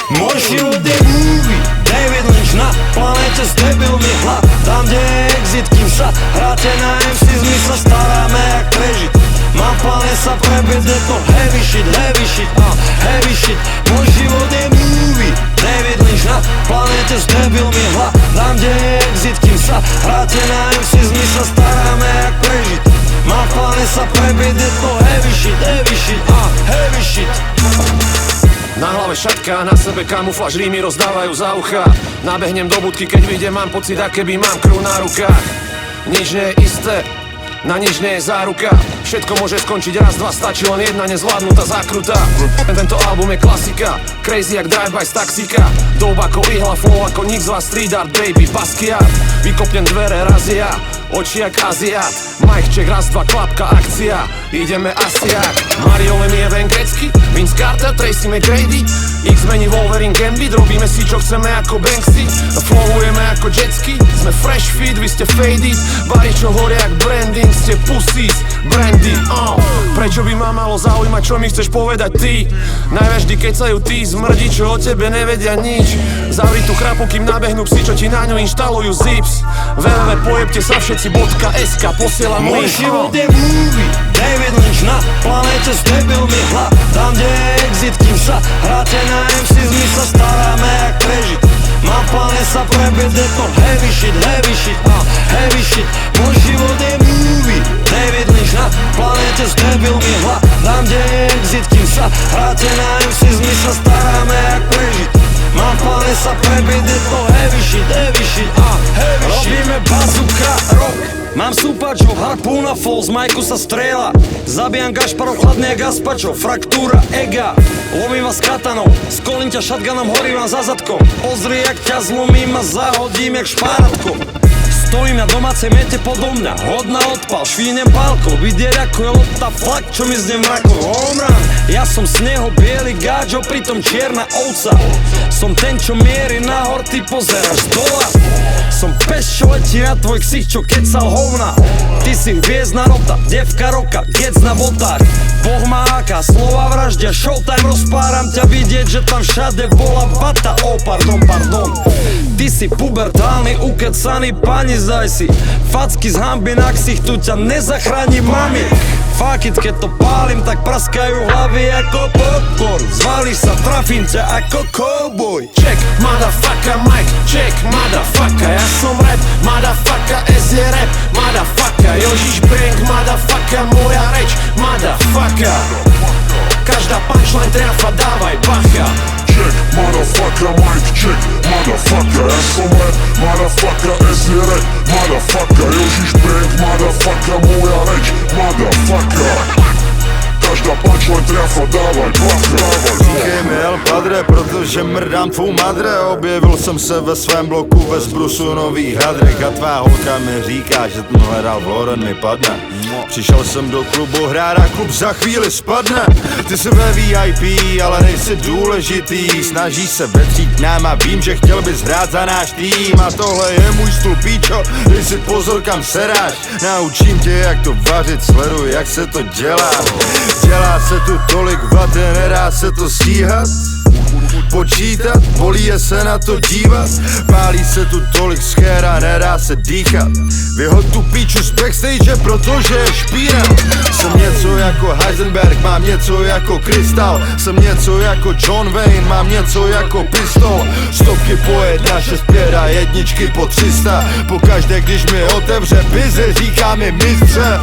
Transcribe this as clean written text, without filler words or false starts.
Môj život je movie, David Lynch na planete s debilmi hlav. Tam, kde je exit, kým sa hráte na MCs, my sa staráme jak prežiť. Mám pláne sa prebiť, je to heavy shit, heavy shit. Môj život je movie, David Lynch na planete s debilmi hlav. Tam, kde je exit, kým sa hráte na MCs, my sa staráme jak prežiť. Mám pláne sa prebiť, je to heavy shit, heavy shit. Na hlave šatka, na sebe kamufláž, rímy rozdávajú za ucha. Nabehnem do budky, keď vyjdem, mám pocit, aké by mám krv na rukách. Nič nie je isté, na nič nie je záruka. Všetko môže skončiť raz, dva, stačí len jedna nezvládnutá zákruta. Tento album je klasika, crazy jak drive-by z taxíka. Dob ako ihla, flow ako nik z vás, street art, baby, Basquiat. Vykopnem dvere, razia, oči jak Aziat. Mike check, raz, dva, klapka, akcia. Ideme asi jak Mario Lemieux, Wayne Gretzky, Vince Carter, Tracy McGrady. X-meni, Wolverine, Gambit, robíme si čo chceme ako Banksy. Flowujeme ako jetsky, sme fresh fit, vy ste faded. Bari čo horia jak branding, ste pussies, brandy, Prečo by ma malo zaujímať, čo mi chceš povedať ty? Najviac vždy kecajú tí zmrdi, čo o tebe nevedia nič. Zavri tú chrapu, kým nabehnú psi, čo ti na ňu inštalujú zips. Pojebte sa všetci.sk, posielam môj link. život je movie, David Lynch na planete s debilmi hlav. Tam, kde je exit, kým sa hráte na MCs, my sa staráme jak prežiť. Mám pláne sa prebiť, je to heavy shit. Môj život je movie, David Lynch na planete s debilmi hlav. Tam, kde je exit, kým sa hráte na MCs, my sa staráme jak prežiť. Mám pláne sa prebiť, je to heavy shit. Robíme bazooka rock. Mám súpačov, harpúna, falls, majku sa strieľa. Zabijam Gašparov, chladne jak gazpačo, fraktúra ega. Lomím vás katanou, skolím ťa shotgunom, horím vám za zadkom. Pozri, jak ťa zlomím a zahodím jak špáratko. Stojím na domácej mete podo mňa, hod na odpal, švínem pálkou. Vidieť ako je lopta flak, čo mi zne mrakov. Home run, ja som z neho biely gáčo, pritom čierna ovca. Som ten, čo mierí nahor, ty pozeráš dola. Som pes, čo letí na tvoj ksich, čo kecal hovna. Ty si hviezdna rota, devka roka, gec na botách. Boh má aká, slova vraždia, showtime, rozpáram ťa vidieť, že tam všade bola vata. Pardon. Ty si pubertálny, ukecaný, pani zdaj si. Facky z hamby na ksich, tu ťa nezachráni mami. Fuck it, keď to pálim, tak praskajú hlavy ako popcorn. Zvalíš sa, trafím ťa ako cowboy. Check, motherfucker, Mike, check, motherfucker. Ja som rap, motherfucker, S je rap, motherfucker. Jožiš Bank, motherfucker, moja reč, motherfucker. Každá punchline trafa, dávaj bacha. Check, motherfucker, Mike, check, motherfucker. Ja som rap, motherfucker, S je rap, motherfucker. Jožiš Bank, motherfucker, moja reč, motherfucker. Každá punchline trafa, dávaj bacha. Říkej mi El Padre, protože mrdám tvou madre. Objevil jsem se ve svém bloku ve zbrusu nových hadrek. A tvá holka mi říká, že ten hledal v Loren mi padne. Přišel jsem do klubu hrát a klub za chvíli spadne. Ty jsi ve VIP, ale nejsi důležitý. Snažíš se vetřít nám a vím, že chtěl bys hrát za náš tým. A tohle je můj stůl, píčo, dej si pozor, kam seráš. Naučím tě, jak to vařit, sleduj, jak se to dělá. Dělá se tu tolik vaty, nedá se to stíhat. Počítat, bolí je se na to dívat. Pálí se tu tolik schéra, nedá se dýchat. Vyhoď tu píču z backstage, protože je špína. Jsem něco jako Heisenberg, mám něco jako krystal. Jsem něco jako John Wayne, mám něco jako pistol. Stovky po 1, 6, 5 a jedničky po 300. Pokaždé, když mi otevře bize, říká mi mistře.